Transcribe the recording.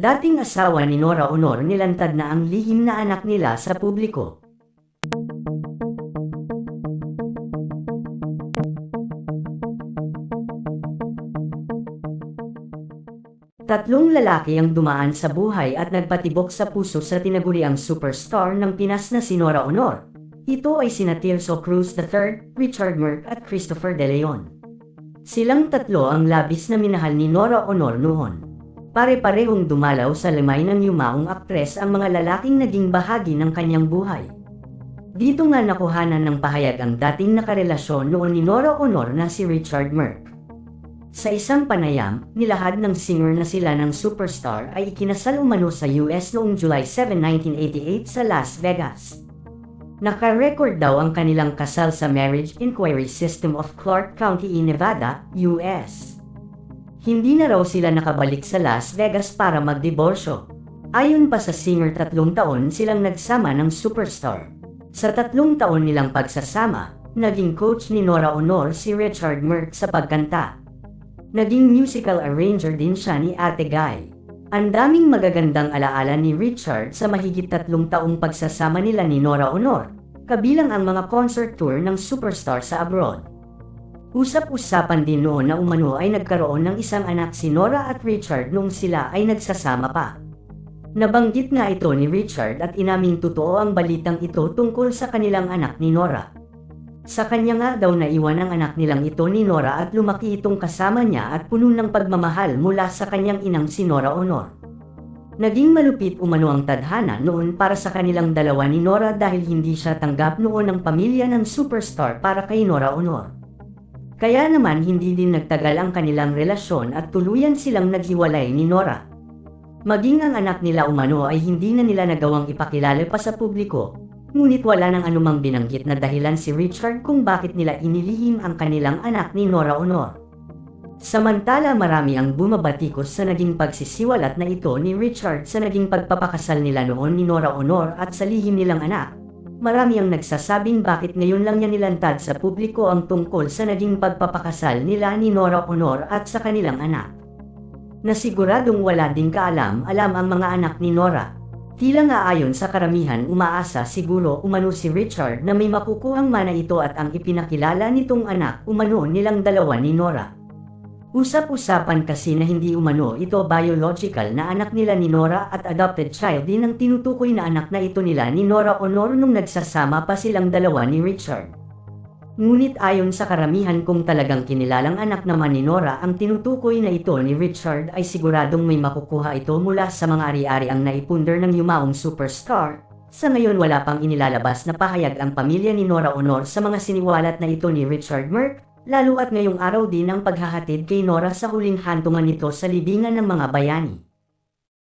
Dating asawa ni Nora Honor nilantad na ang lihim na anak nila sa publiko. Tatlong lalaki ang dumaan sa buhay at nagpatibok sa puso sa tinaguriang superstar ng Pinas na si Nora Honor. Ito ay sina Tirso Cruz III, Richard Merck at Christopher De Leon. Silang tatlo ang labis na minahal ni Nora Honor noon. Pare-parehong dumalaw sa limay ng yumaong aktres ang mga lalaking naging bahagi ng kanyang buhay. Dito nga nakuhanan ng pahayag ang dating nakarelasyon noon ni Nora Honor na si Richard Merck. Sa isang panayam, nilahad ng singer na sila ng superstar ay ikinasal umano sa US noong July 7, 1988 sa Las Vegas. Naka-record daw ang kanilang kasal sa Marriage Inquiry System of Clark County, Nevada, US. Hindi na raw sila nakabalik sa Las Vegas para magdiborsyo. Ayon pa sa singer, 3 taon silang nagsama ng superstar. Sa 3 taon nilang pagsasama, naging coach ni Nora Honor si Richard Merck sa pagkanta. Naging musical arranger din siya ni Ate Guy. Ang daming magagandang alaala ni Richard sa mahigit 3 taong pagsasama nila ni Nora Honor, kabilang ang mga concert tour ng superstar sa abroad. Usap-usapan din noon na umano ay nagkaroon ng isang anak si Nora at Richard noong sila ay nagsasama pa. Nabanggit nga ito ni Richard at inaming totoo ang balitang ito tungkol sa kanilang anak ni Nora. Sa kanya nga daw naiwan ang anak nilang ito ni Nora at lumaki itong kasama niya at puno ng pagmamahal mula sa kanyang inang si Nora Honor. Naging malupit umano ang tadhana noon para sa kanilang dalawa ni Nora dahil hindi siya tanggap noon ng pamilya ng superstar para kay Nora Honor. Kaya naman hindi din nagtagal ang kanilang relasyon at tuluyan silang naghiwalay ni Nora. Maging ang anak nila umano ay hindi na nila nagawang ipakilala pa sa publiko. Ngunit wala nang anumang binanggit na dahilan si Richard kung bakit nila inilihim ang kanilang anak ni Nora Honor. Samantala marami ang bumabatikos sa naging pagsisiwalat na ito ni Richard sa naging pagpapakasal nila noon ni Nora Honor at sa lihim nilang anak. Marami ang nagsasabing bakit ngayon lang niya nilantad sa publiko ang tungkol sa naging pagpapakasal nila ni Nora Honor at sa kanilang anak. Nasiguradong wala ding kaalam-alam ang mga anak ni Nora. Tila nga ayon sa karamihan umaasa siguro umano si Richard na may makukuhang mana ito at ang ipinakilala nitong anak umano nilang dalawa ni Nora. Usap-usapan kasi na hindi umano ito biological na anak nila ni Nora at adopted child din ang tinutukoy na anak na ito nila ni Nora Honor nung nagsasama pa silang dalawa ni Richard. Ngunit ayon sa karamihan kung talagang kinilalang anak naman ni Nora ang tinutukoy na ito ni Richard ay siguradong may makukuha ito mula sa mga ari-ari ang naipunder ng yumaong superstar. Sa ngayon wala pang inilalabas na pahayag ang pamilya ni Nora Honor sa mga siniwalat na ito ni Richard Merck, lalo at ngayong araw din ang paghahatid kay Nora sa huling hantungan nito sa libingan ng mga bayani.